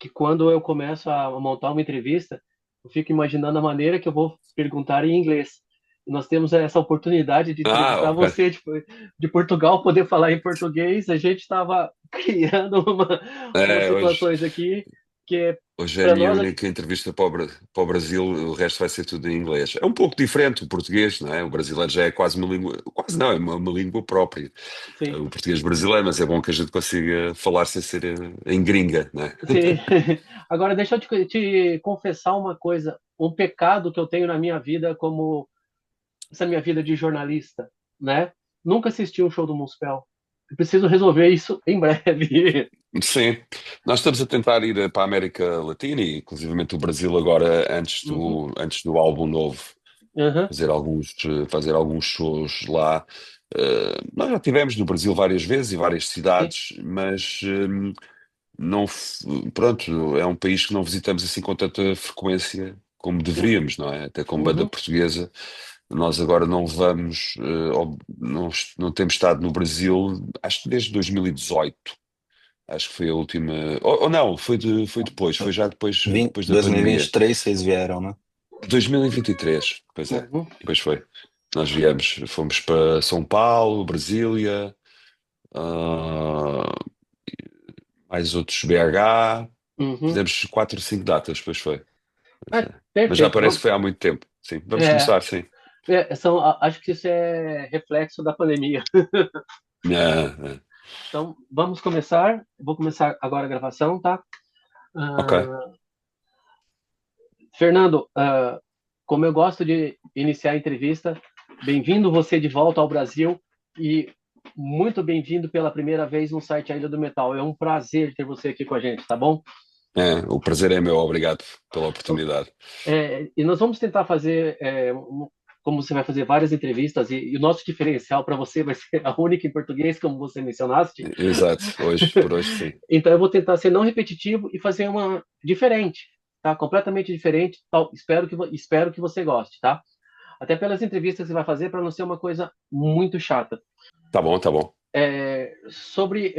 que quando eu começo a montar uma entrevista, eu fico imaginando a maneira que eu vou perguntar em inglês. E nós temos essa oportunidade de Ah, entrevistar ok. você de Portugal, poder falar em português. A gente estava criando umas É, hoje, situações aqui que hoje é a para minha nós única entrevista para o Brasil, o resto vai ser tudo em inglês. É um pouco diferente o português, não é? O brasileiro já é quase uma língua, quase não, é uma língua própria. sim, O português brasileiro, mas é bom que a gente consiga falar sem ser em gringa, não é? sim. Agora deixa eu te confessar uma coisa, um pecado que eu tenho na minha vida como essa minha vida de jornalista, né? Nunca assisti um show do Muspel. Eu preciso resolver isso em breve. Sim, nós estamos a tentar ir para a América Latina e inclusivamente o Brasil agora Uhum, antes do álbum novo, uhum, fazer alguns shows lá. Nós já tivemos no Brasil várias vezes e várias sim, cidades, mas não, pronto, é um país que não visitamos assim com tanta frequência como sim. deveríamos, não é? Até como banda Uhum. portuguesa, nós agora não vamos, não temos estado no Brasil, acho que desde 2018. Acho que foi a última. Ou não, foi depois, foi já depois da pandemia. 2023 vocês vieram, né? 2023, pois é, Uhum, pois foi. Nós viemos, fomos para São Paulo, Brasília, ah, mais outros BH, uhum. fizemos quatro, cinco datas, pois foi. Pois Ah, é. Mas já perfeito. parece que foi há muito tempo. Sim, vamos É, começar, sim. acho que isso é reflexo da pandemia. Ah, ah, Então, vamos começar. Vou começar agora a gravação, tá? ok. Ah, Fernando, como eu gosto de iniciar a entrevista, bem-vindo você de volta ao Brasil e muito bem-vindo pela primeira vez no site A Ilha do Metal. É um prazer ter você aqui com a gente, tá bom? O prazer é meu, obrigado pela Então, oportunidade. e nós vamos tentar fazer, como você vai fazer várias entrevistas, e o nosso diferencial para você vai ser a única em português, como você mencionaste. Exato, hoje, por hoje, sim. Então, eu vou tentar ser não repetitivo e fazer uma diferente, tá? Completamente diferente. Tal. Espero que você goste, tá? Até pelas entrevistas que você vai fazer, para não ser uma coisa muito chata. Tá bom, tá bom. Sobre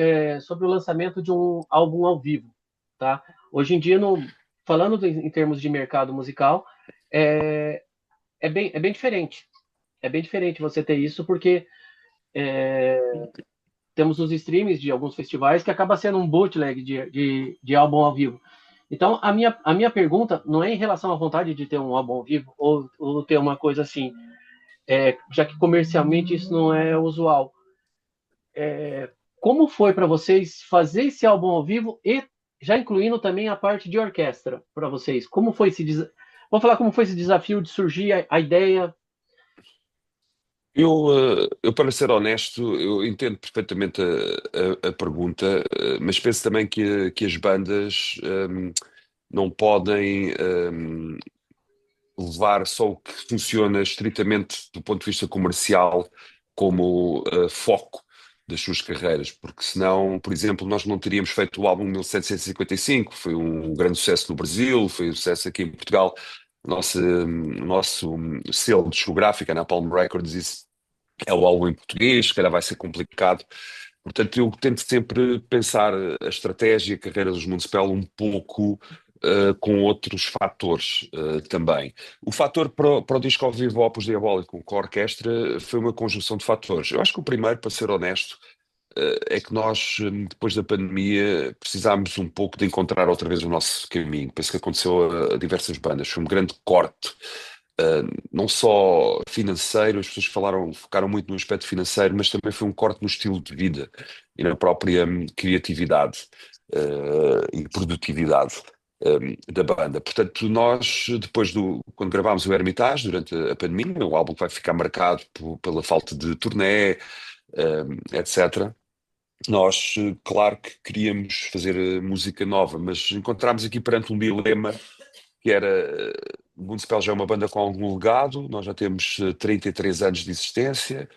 o lançamento de um álbum ao vivo, tá? Hoje em dia, falando em termos de mercado musical, é, é bem diferente. É bem diferente você ter isso, porque temos os streams de alguns festivais que acaba sendo um bootleg de álbum ao vivo. Então, a minha pergunta não é em relação à vontade de ter um álbum ao vivo ou ter uma coisa assim, já que comercialmente isso não é usual. Como foi para vocês fazer esse álbum ao vivo e já incluindo também a parte de orquestra para vocês? Como foi Vamos falar como foi esse desafio de surgir a ideia? Eu, para ser honesto, eu entendo perfeitamente a pergunta, mas penso também que as bandas não podem levar só o que funciona estritamente do ponto de vista comercial como foco das suas carreiras, porque senão, por exemplo, nós não teríamos feito o álbum 1755, foi um grande sucesso no Brasil, foi um sucesso aqui em Portugal. O nosso selo discográfico, a Napalm Records, isso é o álbum em português, se calhar vai ser complicado. Portanto, eu tento sempre pensar a estratégia, a carreira dos Municipal um pouco com outros fatores também. O fator para o disco ao vivo Opus Diabólico com a orquestra foi uma conjunção de fatores. Eu acho que o primeiro, para ser honesto, é que nós, depois da pandemia, precisámos um pouco de encontrar outra vez o nosso caminho. Penso que aconteceu a diversas bandas. Foi um grande corte não só financeiro, as pessoas focaram muito no aspecto financeiro, mas também foi um corte no estilo de vida e na própria criatividade e produtividade da banda. Portanto, nós, quando gravámos o Hermitage, durante a pandemia, o álbum que vai ficar marcado pela falta de turnê, etc. Nós, claro que queríamos fazer música nova, mas encontramos aqui perante um dilema que era o Municipal já é uma banda com algum legado, nós já temos 33 anos de existência,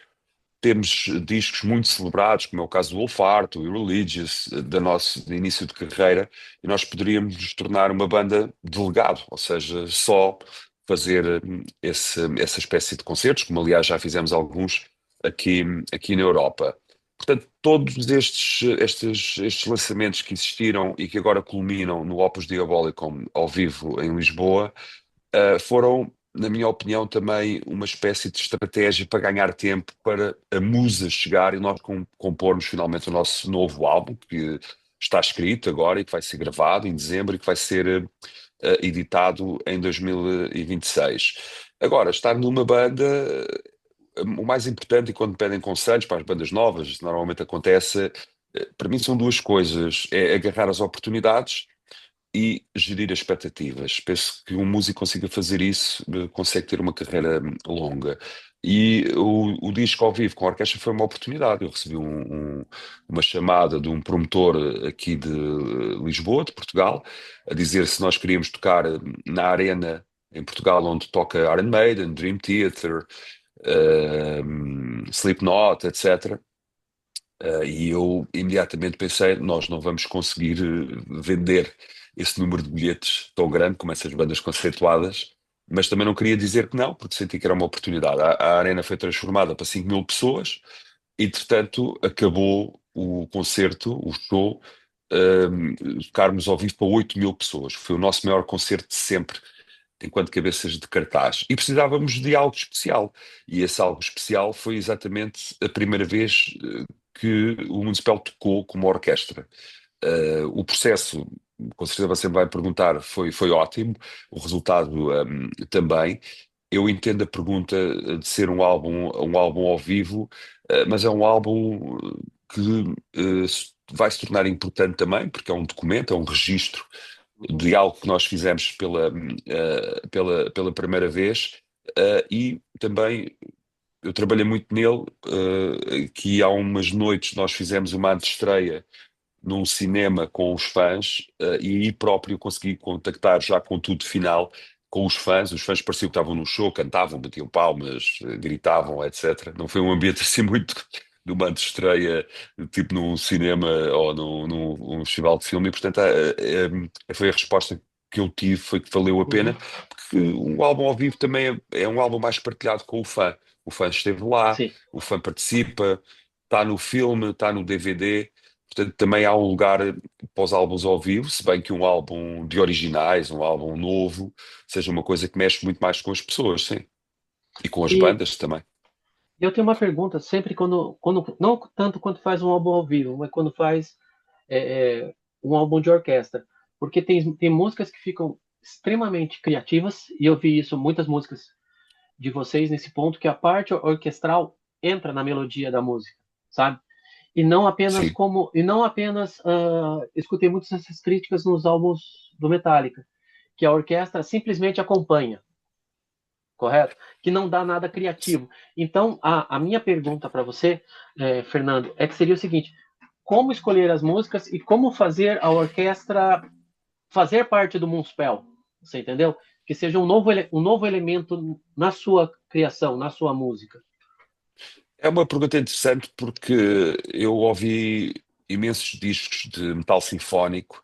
temos discos muito celebrados, como é o caso do Wolf Art, o Irreligious, da nosso de início de carreira, e nós poderíamos nos tornar uma banda de legado, ou seja, só fazer essa espécie de concertos, como aliás já fizemos alguns aqui, aqui na Europa. Portanto, todos estes lançamentos que existiram e que agora culminam no Opus Diabolicum ao vivo em Lisboa, foram, na minha opinião, também uma espécie de estratégia para ganhar tempo para a musa chegar e nós compormos finalmente o nosso novo álbum, que está escrito agora e que vai ser gravado em dezembro e que vai ser editado em 2026. Agora, estar numa banda, o mais importante, e quando pedem conselhos para as bandas novas, normalmente acontece, para mim são duas coisas: é agarrar as oportunidades e gerir as expectativas. Penso que um músico consiga fazer isso, consegue ter uma carreira longa. E o disco ao vivo com a orquestra foi uma oportunidade. Eu recebi uma chamada de um promotor aqui de Lisboa, de Portugal, a dizer se nós queríamos tocar na arena em Portugal, onde toca Iron Maiden, Dream Theater, Slipknot, etc. E eu imediatamente pensei, nós não vamos conseguir vender esse número de bilhetes tão grande como essas bandas conceituadas, mas também não queria dizer que não, porque senti que era uma oportunidade. A arena foi transformada para 5 mil pessoas, e, entretanto, acabou o concerto, o show, tocarmos ao vivo para 8 mil pessoas. Foi o nosso maior concerto de sempre, enquanto cabeças de cartaz. E precisávamos de algo especial. E esse algo especial foi exatamente a primeira vez que o Municipal tocou como orquestra. O processo, com certeza você me vai perguntar, foi ótimo, o resultado também. Eu entendo a pergunta de ser um álbum ao vivo, mas é um álbum que vai se tornar importante também, porque é um documento, é um registro Uhum. de algo que nós fizemos pela primeira vez, e também eu trabalhei muito nele, que há umas noites nós fizemos uma antestreia num cinema com os fãs, e aí próprio consegui contactar já com tudo final com os fãs pareciam que estavam no show, cantavam, batiam palmas, gritavam, etc. Não foi um ambiente assim muito de uma antestreia, tipo num cinema ou num festival de filme, e portanto foi a resposta que eu tive, foi que valeu a Uhum. pena, porque um álbum ao vivo também é um álbum mais partilhado com o fã. O fã esteve lá, Sim. o fã participa, está no filme, está no DVD. Portanto, também há um lugar para os álbuns ao vivo, se bem que um álbum de originais, um álbum novo, seja uma coisa que mexe muito mais com as pessoas, sim. E com as E bandas também. eu tenho uma pergunta sempre quando não tanto quando faz um álbum ao vivo, mas quando faz um álbum de orquestra, porque tem músicas que ficam extremamente criativas e eu vi isso muitas músicas de vocês nesse ponto que a parte orquestral entra na melodia da música, sabe? Sim. E não apenas escutei muitas essas críticas nos álbuns do Metallica, que a orquestra simplesmente acompanha, correto? Que não dá nada criativo. Então, a minha pergunta para você, Fernando, é que seria o seguinte: como escolher as músicas e como fazer a orquestra fazer parte do Municipal? Você entendeu? Que seja um novo elemento na sua criação, na sua música. É uma pergunta interessante porque eu ouvi imensos discos de metal sinfónico,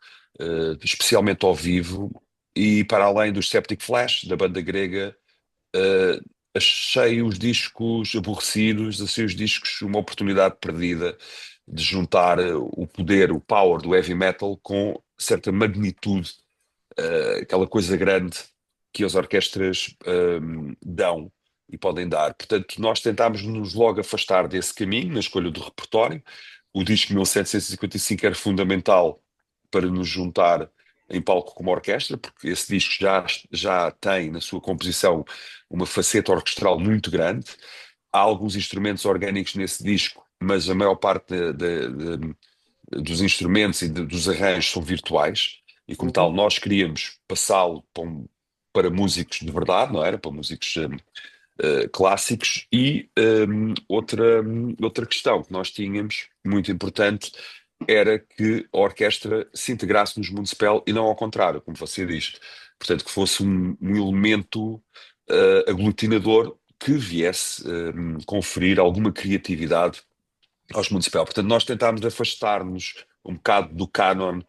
especialmente ao vivo, e para além do Septic Flesh, da banda grega, eh, achei os discos aborrecidos, achei os discos uma oportunidade perdida de juntar o poder, o power do heavy metal com certa magnitude, aquela coisa grande que as orquestras dão e podem dar. Portanto, nós tentámos nos logo afastar desse caminho na escolha do repertório. O disco 1755 era fundamental para nos juntar em palco como orquestra, porque esse disco já tem na sua composição uma faceta orquestral muito grande. Há alguns instrumentos orgânicos nesse disco, mas a maior parte dos instrumentos e dos arranjos são virtuais, e como tal, Uhum. nós queríamos passá-lo para músicos de verdade, não era? Para músicos clássicos. E outra questão que nós tínhamos, muito importante, era que a orquestra se integrasse nos Municipal e não ao contrário, como você diz. Portanto, que fosse um elemento aglutinador que viesse conferir alguma criatividade aos Municipal. Portanto, nós tentámos afastar-nos um bocado do canon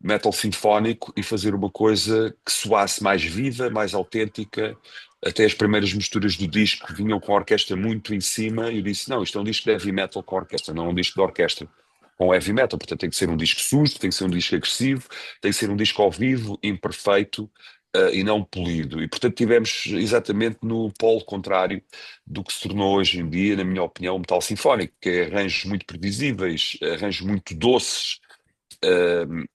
metal sinfónico e fazer uma coisa que soasse mais viva, mais autêntica. Até as primeiras misturas do disco vinham com a orquestra muito em cima, e eu disse: não, isto é um disco de heavy metal com orquestra, não é um disco de orquestra com heavy metal. Portanto, tem que ser um disco sujo, tem que ser um disco agressivo, tem que ser um disco ao vivo, imperfeito, e não polido. E, portanto, tivemos exatamente no polo contrário do que se tornou hoje em dia, na minha opinião, o metal sinfónico, que é arranjos muito previsíveis, arranjos muito doces,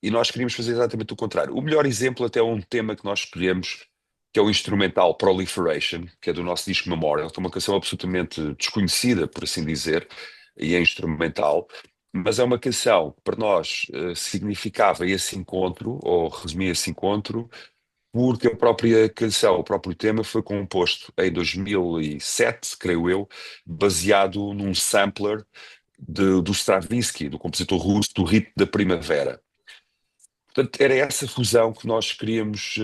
e nós queríamos fazer exatamente o contrário. O melhor exemplo até é um tema que nós escolhemos, que é o instrumental Proliferation, que é do nosso disco Memorial, que é uma canção absolutamente desconhecida, por assim dizer, e é instrumental, mas é uma canção que para nós significava esse encontro, ou resumia esse encontro, porque a própria canção, o próprio tema foi composto em 2007, creio eu, baseado num sampler do Stravinsky, do compositor russo, do Rito da Primavera. Portanto, era essa fusão que nós queríamos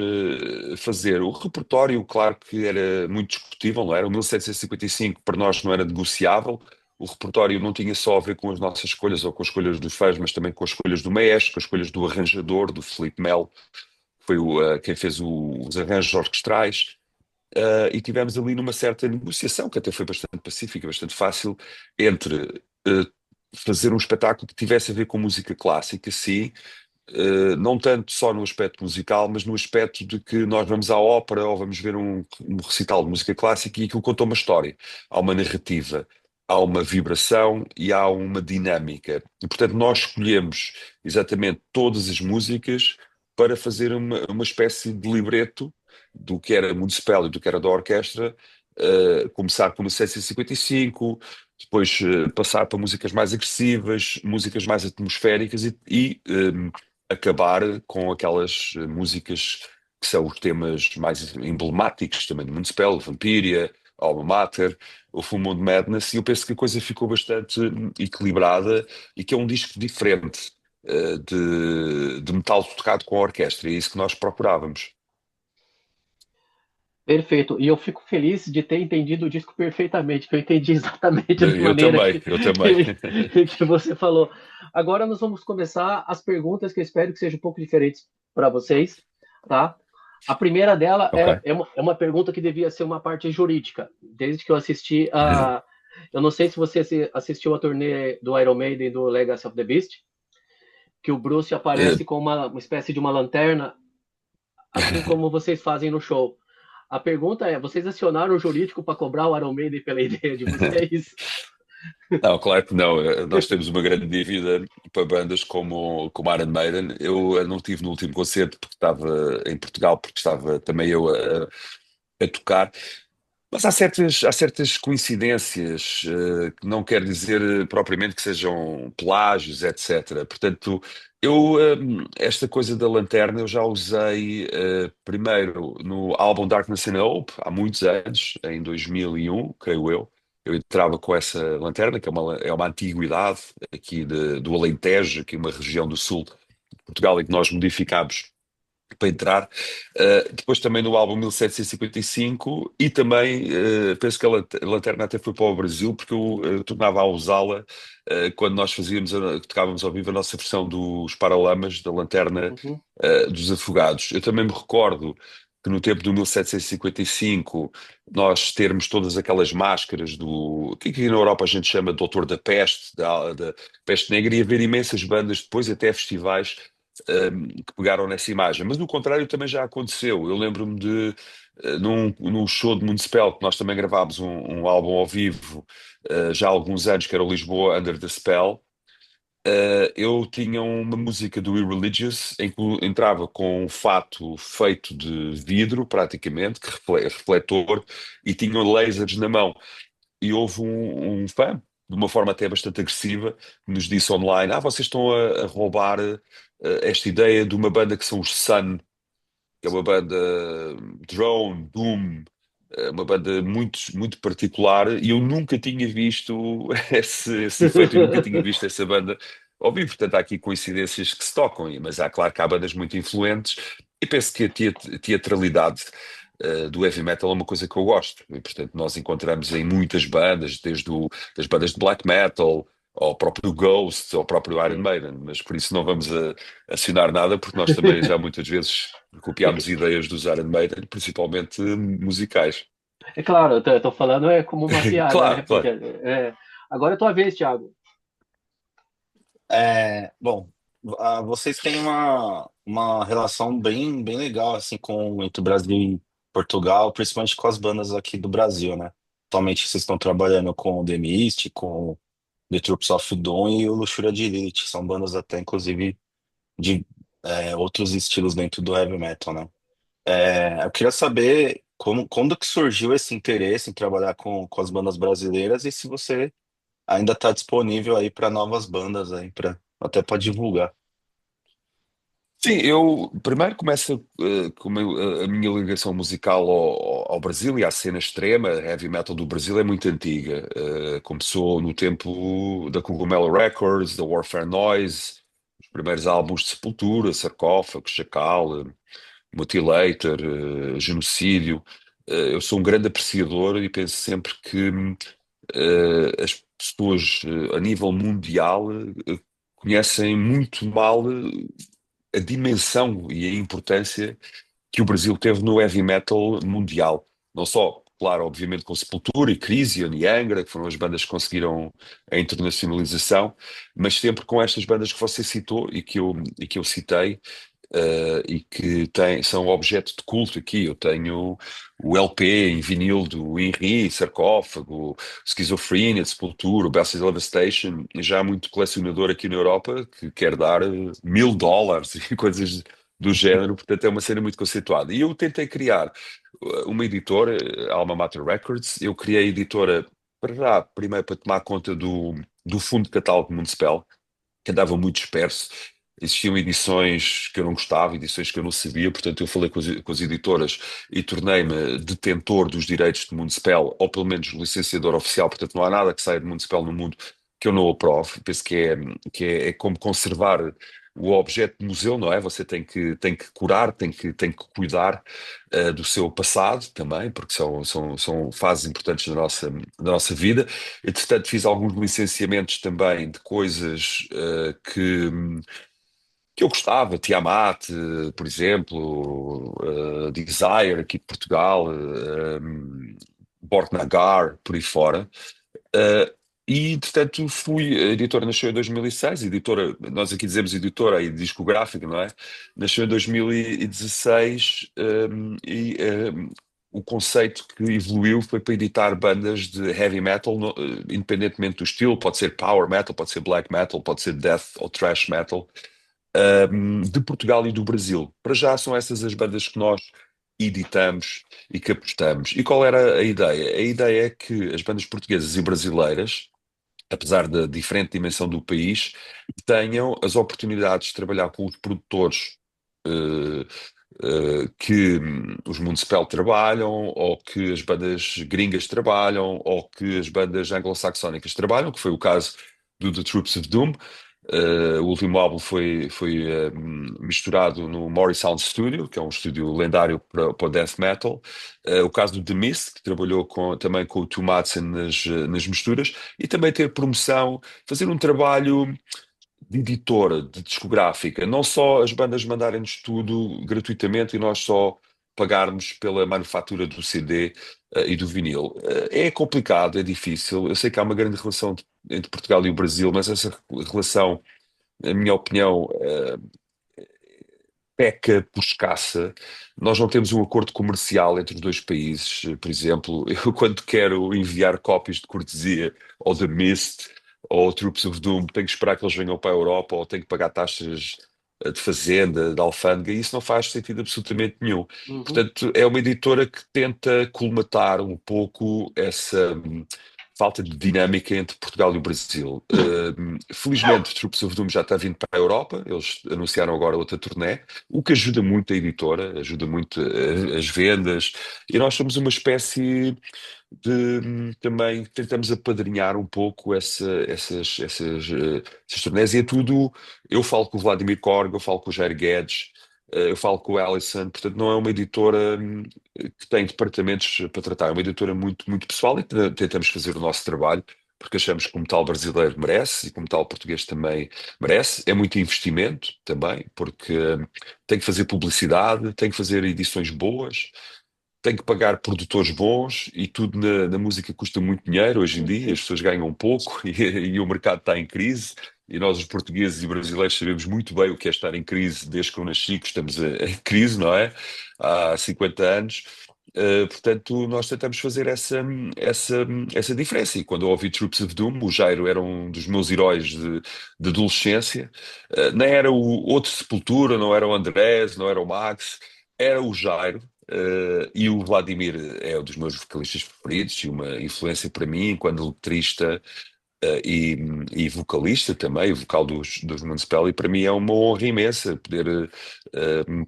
fazer. O repertório, claro que era muito discutível, não era? O 1755 para nós não era negociável. O repertório não tinha só a ver com as nossas escolhas ou com as escolhas dos fãs, mas também com as escolhas do maestro, com as escolhas do arranjador, do Filipe Melo, que foi quem fez os arranjos orquestrais. E tivemos ali numa certa negociação, que até foi bastante pacífica, bastante fácil, entre fazer um espetáculo que tivesse a ver com música clássica, sim, não tanto só no aspecto musical, mas no aspecto de que nós vamos à ópera ou vamos ver um recital de música clássica e aquilo conta uma história. Há uma narrativa, há uma vibração e há uma dinâmica. E, portanto, nós escolhemos exatamente todas as músicas para fazer uma espécie de libreto do que era municipal e do que era da orquestra, começar com uma 755, depois passar para músicas mais agressivas, músicas mais atmosféricas e acabar com aquelas músicas que são os temas mais emblemáticos também do Municipal, Vampíria, Alma Mater, o Full Moon Madness, e eu penso que a coisa ficou bastante equilibrada e que é um disco diferente de metal tocado com a orquestra, e é isso que nós procurávamos. Perfeito. E eu fico feliz de ter entendido o disco perfeitamente, que eu entendi exatamente da Eu maneira também, eu também. que você falou. Agora nós vamos começar as perguntas que eu espero que sejam um pouco diferentes para vocês, tá? A primeira dela Ok. é uma pergunta que devia ser uma parte jurídica. Desde que eu assisti a. Eu não sei se você assistiu a turnê do Iron Maiden e do Legacy of the Beast, que o Bruce aparece com uma espécie de uma lanterna, assim como vocês fazem no show. A pergunta é: vocês acionaram o jurídico para cobrar o Iron Maiden pela ideia de vocês? Não, claro que não. Nós temos uma grande dívida para bandas como Iron Maiden. Eu não estive no último concerto porque estava em Portugal, porque estava também eu a tocar. Mas há certas coincidências, que não quer dizer propriamente que sejam plágios, etc. Portanto, esta coisa da lanterna eu já usei primeiro no álbum Darkness and Hope, há muitos anos, em 2001, creio eu. Eu entrava com essa lanterna, que é uma antiguidade aqui do Alentejo, aqui uma região do sul de Portugal, em que nós modificámos para entrar. Depois também no álbum 1755 e também penso que a lanterna até foi para o Brasil porque eu tornava a usá-la quando nós tocávamos ao vivo a nossa versão dos Paralamas da lanterna Uhum. dos Afogados. Eu também me recordo que no tempo do 1755 nós termos todas aquelas máscaras do que aqui na Europa a gente chama de Doutor da Peste, da Peste Negra, e haver imensas bandas depois, até festivais que pegaram nessa imagem. Mas no contrário também já aconteceu. Eu lembro-me de, num show de Municipal, que nós também gravámos um álbum ao vivo, já há alguns anos, que era o Lisboa Under the Spell. Eu tinha uma música do Irreligious em que entrava com um fato feito de vidro, praticamente, que refletor, e tinha lasers na mão. E houve um fã, de uma forma até bastante agressiva, que nos disse online: vocês estão a roubar esta ideia de uma banda que são os Sun, que é uma banda drone, doom, uma banda muito, muito particular, e eu nunca tinha visto esse efeito e nunca tinha visto essa banda ao vivo. Portanto, há aqui coincidências que se tocam, mas claro que há bandas muito influentes, e penso que a teatralidade do heavy metal é uma coisa que eu gosto, e portanto nós encontramos em muitas bandas, das bandas de black metal, ao próprio Ghost, ao próprio Iron Sim. Maiden, mas por isso não vamos acionar nada, porque nós também já muitas vezes É, copiámos ideias dos Iron Maiden, principalmente musicais. é claro, eu tô falando como uma piada, né? Claro, Porque claro. agora é tua vez, Thiago. Bom, vocês têm uma relação bem legal assim entre o Brasil e Portugal, principalmente com as bandas aqui do Brasil, né? Atualmente vocês estão trabalhando com o The Mist, com The Troops of Doom e o Luxúria de Lilith, são bandas até inclusive de outros estilos dentro do heavy metal, né? Eu queria saber quando que surgiu esse interesse em trabalhar com as bandas brasileiras e se você ainda está disponível aí para novas bandas aí para até para divulgar. Sim, eu primeiro começo com a minha ligação musical ao Brasil e à cena extrema. A heavy metal do Brasil é muito antiga. Começou no tempo da Cogumelo Records, da Warfare Noise, os primeiros álbuns de Sepultura, Sarcófago, Chacal, Mutilator, Genocídio. Eu sou um grande apreciador e penso sempre que as pessoas a nível mundial conhecem muito mal a dimensão e a importância que o Brasil teve no heavy metal mundial. Não só, claro, obviamente com Sepultura e Crisium e Angra, que foram as bandas que conseguiram a internacionalização, mas sempre com estas bandas que você citou e que eu citei, e que são objeto de culto aqui. Eu tenho o LP em vinil do Henry, Sarcófago, Schizophrenia, de Sepultura, o Bastard Devastation, e já há muito colecionador aqui na Europa que quer dar $1000 e coisas do género, portanto é uma cena muito conceituada. E eu tentei criar uma editora, Alma Mater Records. Eu criei a editora para já, primeiro para tomar conta do fundo de catálogo Municipal, que andava muito disperso. Existiam edições que eu não gostava, edições que eu não sabia, portanto eu falei com as editoras e tornei-me detentor dos direitos de Municipal, ou pelo menos licenciador oficial, portanto não há nada que saia de Municipal no mundo que eu não aprove. Penso que é como conservar o objeto de museu, não é? Você tem que curar, tem que cuidar do seu passado também, porque são fases importantes da nossa vida. Entretanto, fiz alguns licenciamentos também de coisas que eu gostava, Tiamat, por exemplo, Desire aqui de Portugal, Borknagar, por aí fora. Uh, e, entretanto, a editora nasceu em 2006. Editora, nós aqui dizemos editora e discográfica, não é? Nasceu em 2016, o conceito que evoluiu foi para editar bandas de heavy metal, independentemente do estilo. Pode ser power metal, pode ser black metal, pode ser death ou thrash metal, de Portugal e do Brasil. Para já são essas as bandas que nós editamos e que apostamos. E qual era a ideia? A ideia é que as bandas portuguesas e brasileiras, apesar da diferente dimensão do país, tenham as oportunidades de trabalhar com os produtores eh, que os Municipal trabalham, ou que as bandas gringas trabalham, ou que as bandas anglo-saxónicas trabalham, que foi o caso do The Troops of Doom. O último álbum foi misturado no Mori Sound Studio, que é um estúdio lendário para o death metal. O caso do The Mist, que trabalhou também com o Two Madsen nas misturas, e também ter promoção, fazer um trabalho de editora, de discográfica, não só as bandas mandarem-nos tudo gratuitamente e nós só pagarmos pela manufatura do CD, e do vinil. É complicado, é difícil. Eu sei que há uma grande relação entre Portugal e o Brasil, mas essa relação, na minha opinião, peca por escassa. Nós não temos um acordo comercial entre os dois países. Por exemplo, eu quando quero enviar cópias de cortesia ao The Mist ou ao Troops of Doom, tenho que esperar que eles venham para a Europa ou tenho que pagar taxas de fazenda, de alfândega, e isso não faz sentido absolutamente nenhum. Uhum. Portanto, é uma editora que tenta colmatar um pouco essa falta de dinâmica entre Portugal e o Brasil. Felizmente, Troops of Doom já está vindo para a Europa, eles anunciaram agora outra turnê, o que ajuda muito a editora, ajuda muito as vendas, e nós somos uma espécie de também tentamos apadrinhar um pouco essas turnés, e é tudo. Eu falo com o Vladimir Korg, eu falo com o Jair Guedes, eu falo com o Allison. Portanto, não é uma editora que tem departamentos para tratar, é uma editora muito, muito pessoal, e tentamos fazer o nosso trabalho porque achamos que como tal brasileiro merece e como tal português também merece. É muito investimento também, porque tem que fazer publicidade, tem que fazer edições boas, tem que pagar produtores bons e tudo na música custa muito dinheiro hoje em dia, as pessoas ganham pouco e o mercado está em crise. E nós, os portugueses e brasileiros, sabemos muito bem o que é estar em crise desde que eu nasci, que estamos em crise, não é? Há 50 anos. Portanto, nós tentamos fazer essa diferença. E quando eu ouvi Troops of Doom, o Jairo era um dos meus heróis de adolescência. Não era o outro Sepultura, não era o Andrés, não era o Max, era o Jairo. E o Vladimir é um dos meus vocalistas preferidos e uma influência para mim enquanto letrista e vocalista também, vocal dos Municipal, e para mim é uma honra imensa poder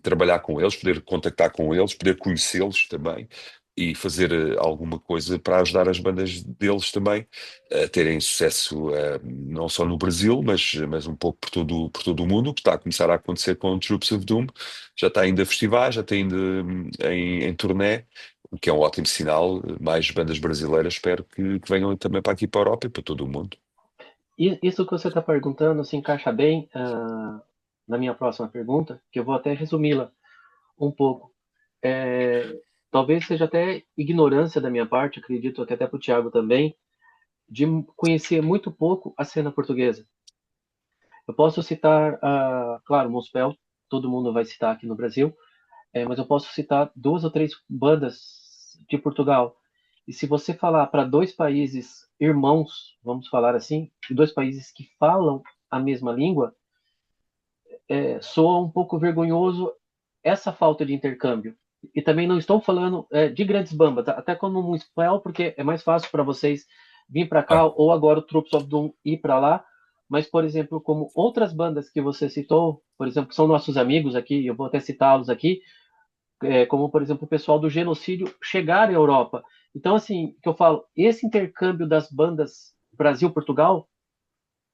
trabalhar com eles, poder contactar com eles, poder conhecê-los também e fazer alguma coisa para ajudar as bandas deles também a terem sucesso não só no Brasil, mas um pouco por todo o mundo, o que está a começar a acontecer com o Troops of Doom. Já está indo a festivais, já está indo em turnê, o que é um ótimo sinal. Mais bandas brasileiras espero que venham também para aqui para a Europa e para todo o mundo. E isso que você está perguntando se encaixa bem na minha próxima pergunta, que eu vou até resumi-la um pouco. É, talvez seja até ignorância da minha parte, acredito que até para o Thiago também, de conhecer muito pouco a cena portuguesa. Eu posso citar, claro, Muspel, todo mundo vai citar aqui no Brasil, mas eu posso citar duas ou três bandas de Portugal. E se você falar para dois países irmãos, vamos falar assim, dois países que falam a mesma língua, soa um pouco vergonhoso essa falta de intercâmbio. E também não estou falando de grandes bandas, até como um spell, porque é mais fácil para vocês vir para cá, Ah, ou agora o Troops of Doom ir para lá. Mas, por exemplo, como outras bandas que você citou, por exemplo, são nossos amigos aqui, eu vou até citá-los aqui, como, por exemplo, o pessoal do Genocídio chegar à Europa. Então, assim, que eu falo, esse intercâmbio das bandas Brasil-Portugal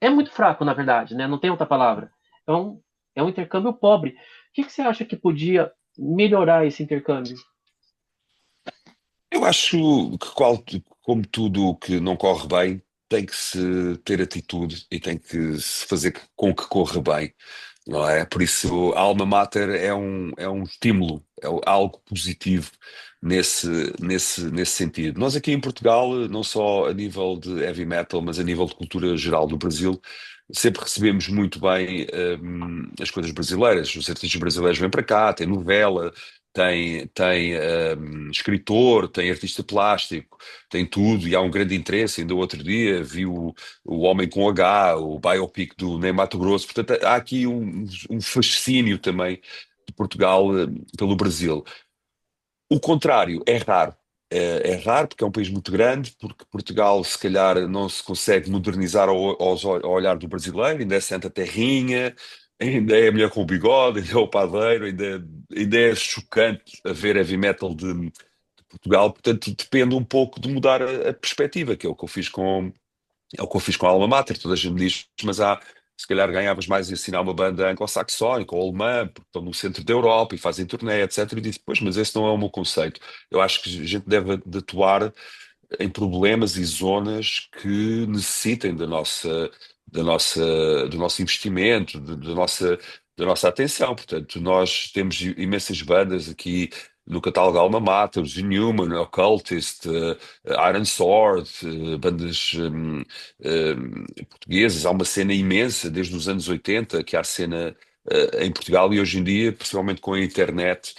é muito fraco, na verdade, né? Não tem outra palavra. É um intercâmbio pobre. O que você acha que podia melhorar esse intercâmbio? eu acho que, como tudo o que não corre bem, tem que se ter atitude e tem que se fazer com que corra bem, não é? Por isso, a Alma Mater é um estímulo, algo positivo nesse, nesse sentido. Nós aqui em Portugal, não só a nível de heavy metal, mas a nível de cultura geral do Brasil, sempre recebemos muito bem, as coisas brasileiras. Os artistas brasileiros vêm para cá, tem novela, tem escritor, tem artista plástico, tem tudo, e há um grande interesse. Ainda outro dia vi o Homem com H, o biopic do Ney Matogrosso. Portanto, há aqui um fascínio também de Portugal pelo Brasil. O contrário é raro. É raro porque é um país muito grande, porque Portugal se calhar não se consegue modernizar ao olhar do brasileiro, ainda é Santa Terrinha, ainda é a mulher com o bigode, ainda é o padeiro, ainda é chocante a ver heavy metal de Portugal. Portanto, depende um pouco de mudar a perspectiva, que é o que eu fiz com a Alma Mater. Toda a gente diz, mas se calhar ganhavas mais em assinar uma banda anglo-saxónica ou alemã, porque estão no centro da Europa e fazem turnê, etc. E disse, pois, mas esse não é o meu conceito. Eu acho que a gente deve de atuar em problemas e zonas que necessitem do nosso investimento, da nossa atenção. Portanto, nós temos imensas bandas aqui no catálogo Alma Mater, os Inhuman, Occultist, Iron Sword, bandas portuguesas. Há uma cena imensa desde os anos 80 que há cena em Portugal e hoje em dia, principalmente com a internet,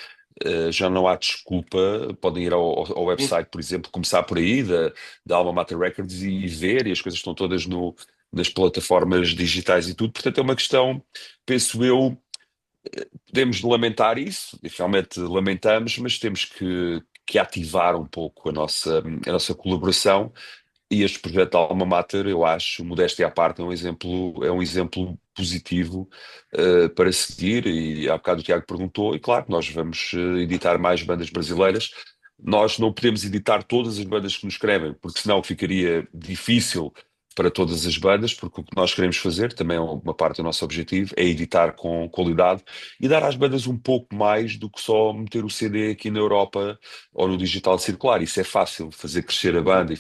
já não há desculpa. Podem ir ao website, por exemplo, começar por aí, da Alma Mater Records e ver, e as coisas estão todas nas plataformas digitais e tudo. Portanto, é uma questão, penso eu, podemos lamentar isso, e realmente lamentamos, mas temos que ativar um pouco a nossa colaboração. E este projeto da Alma Mater, eu acho, modéstia à parte, é um exemplo positivo para seguir. E há bocado o Tiago perguntou, e claro, nós vamos editar mais bandas brasileiras. Nós não podemos editar todas as bandas que nos escrevem, porque senão ficaria difícil para todas as bandas, porque o que nós queremos fazer, também é uma parte do nosso objetivo, é editar com qualidade e dar às bandas um pouco mais do que só meter o CD aqui na Europa ou no digital circular. Isso é fácil, fazer crescer a banda e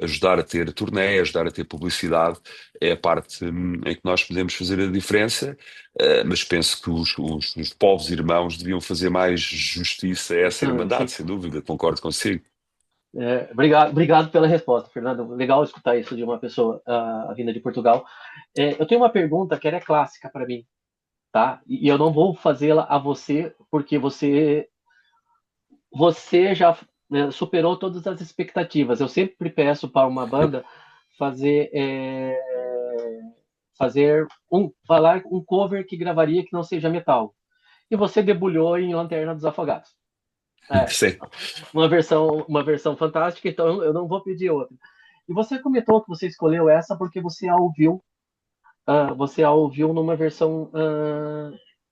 ajudar a ter turnê, ajudar a ter publicidade, é a parte em que nós podemos fazer a diferença, mas penso que os povos irmãos deviam fazer mais justiça a essa Sim. irmandade, sem dúvida, concordo consigo. Obrigado pela resposta, Fernando. Legal escutar isso de uma pessoa vinda de Portugal. Eu tenho uma pergunta que ela é clássica para mim, tá? E eu não vou fazê-la a você, porque você já superou todas as expectativas. Eu sempre peço para uma banda fazer falar um cover que gravaria que não seja metal. E você debulhou em Lanterna dos Afogados. Sim. Uma versão fantástica, então eu não vou pedir outra. E você comentou que você escolheu essa porque você a ouviu numa versão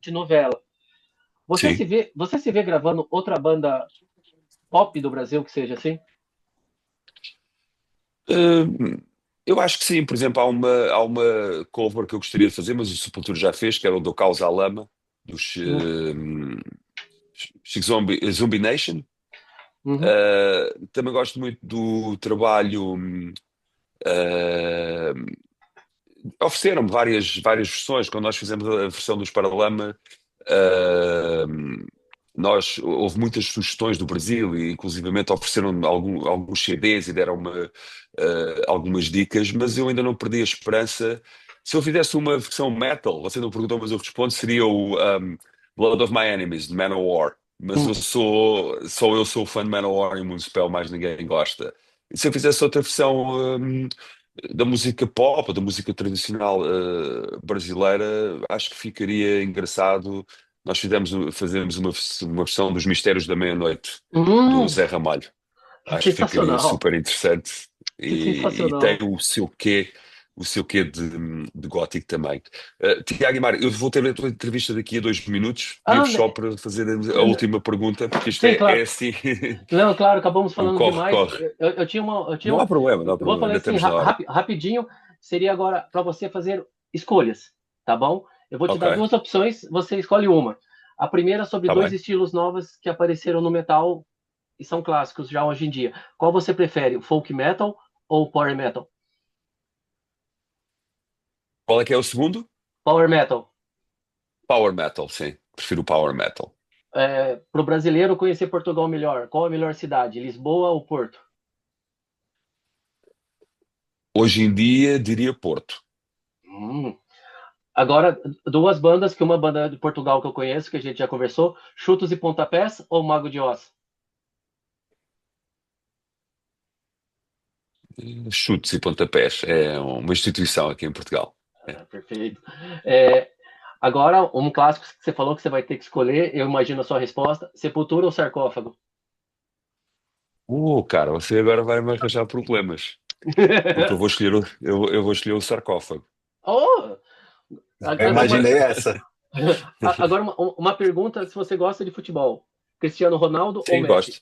de novela. Sim. Você se vê gravando outra banda pop do Brasil que seja assim? Eu acho que sim, por exemplo, há uma cover que eu gostaria de fazer, mas o Sepultura já fez, que era o do Caos à Lama, dos Chic Zombie Nation. Uhum. Também gosto muito do trabalho. Ofereceram-me várias versões. Quando nós fizemos a versão dos Paralama, houve muitas sugestões do Brasil e inclusivamente ofereceram alguns CDs e deram-me algumas dicas, mas eu ainda não perdi a esperança. Se eu fizesse uma versão metal, você não perguntou, mas eu respondo, seria o Blood of My Enemies, de Manowar. Mas só eu sou fã de Manowar e Moonspell, mais ninguém gosta. E se eu fizesse outra versão da música pop, da música tradicional brasileira, acho que ficaria engraçado. Nós fazemos uma versão dos Mistérios da Meia-Noite, do Hum, Zé Ramalho. que Acho que ficaria sensacional! super interessante Que e tem sensacional! o seu quê de gótico também. Tiago Guimarães, eu vou ter a tua entrevista daqui a 2 minutos, Ah, vivo só para fazer a última pergunta, porque isto sim, é claro. assim, Não, claro, acabamos um falando demais. corre-corre. Eu tinha uma, Não há problema, não há eu vou problema, falar ainda assim estamos na hora. rapidinho. Seria agora para você fazer escolhas, tá bom? Eu vou te Ok, dar duas opções, você escolhe uma. A primeira é sobre está dois bem. estilos novos que apareceram no metal e são clássicos já hoje em dia. Qual você prefere, o folk metal ou o power metal? Qual é que é o segundo? Power metal. Power Metal, sim. Prefiro o Power Metal. Para o brasileiro conhecer Portugal melhor, qual a melhor cidade, Lisboa ou Porto? Hoje em dia, diria Porto. Hum. Agora, duas bandas, que uma banda de Portugal que eu conheço, que a gente já conversou, Chutos e Pontapés ou Mago de Oz? Chutes e pontapés. É uma instituição aqui em Portugal. É. Perfeito. É, agora, um clássico que você falou que você vai ter que escolher, eu imagino a sua resposta, Sepultura ou Sarcófago? Cara, você agora vai me arranjar problemas. Porque eu vou escolher o sarcófago. Oh, Eu agora uma, imaginei essa. agora uma pergunta, se você gosta de futebol. Cristiano Ronaldo ou Sim, Messi? gosto.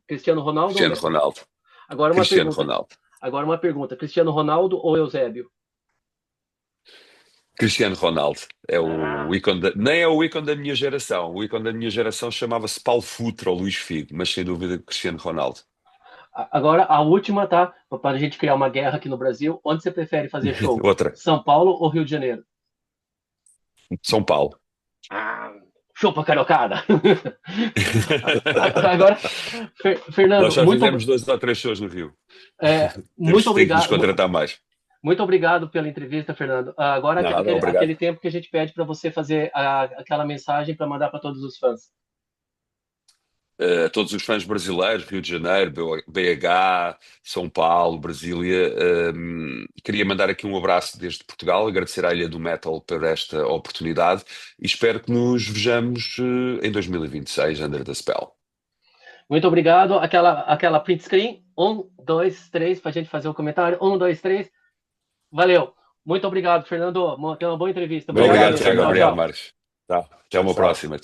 Cristiano Ronaldo ou Cristiano Messi? Ronaldo. Agora uma Cristiano pergunta. Ronaldo. Agora uma pergunta. Cristiano Ronaldo ou Eusébio? Cristiano Ronaldo é Ah, o ícone nem é o ícone da minha geração. O ícone da minha geração chamava-se Paulo Futre ou Luís Figo, mas sem dúvida Cristiano Ronaldo. agora a última, tá? Para a gente criar uma guerra aqui no Brasil. Onde você prefere fazer show? Outra, São Paulo ou Rio de Janeiro? São Paulo. Ah, chupa carocada! Agora, Nós Fernando, já fizemos 2 ou 3 shows no Rio. muito Tem que nos obrigado. contratar mais. Muito obrigado pela entrevista, Fernando. Agora, Nada, aquele obrigado. tempo que a gente pede para você fazer aquela mensagem para mandar para todos os fãs. A todos os fãs brasileiros, Rio de Janeiro, BH, São Paulo, Brasília. Queria mandar aqui um abraço desde Portugal, agradecer à Ilha do Metal por esta oportunidade e espero que nos vejamos em 2026, Under the Spell. Muito obrigado. Aquela print screen. 1, 2, 3, para a gente fazer o comentário. 1, 2, 3. Valeu. Muito obrigado, Fernando. Tenha uma boa entrevista. Obrigado Obrigado, Obrigado, mesmo. Tiago. Tchau, Fernando. Obrigado, tchau. Marcos. Tá. Até Tchau, uma tchau. próxima.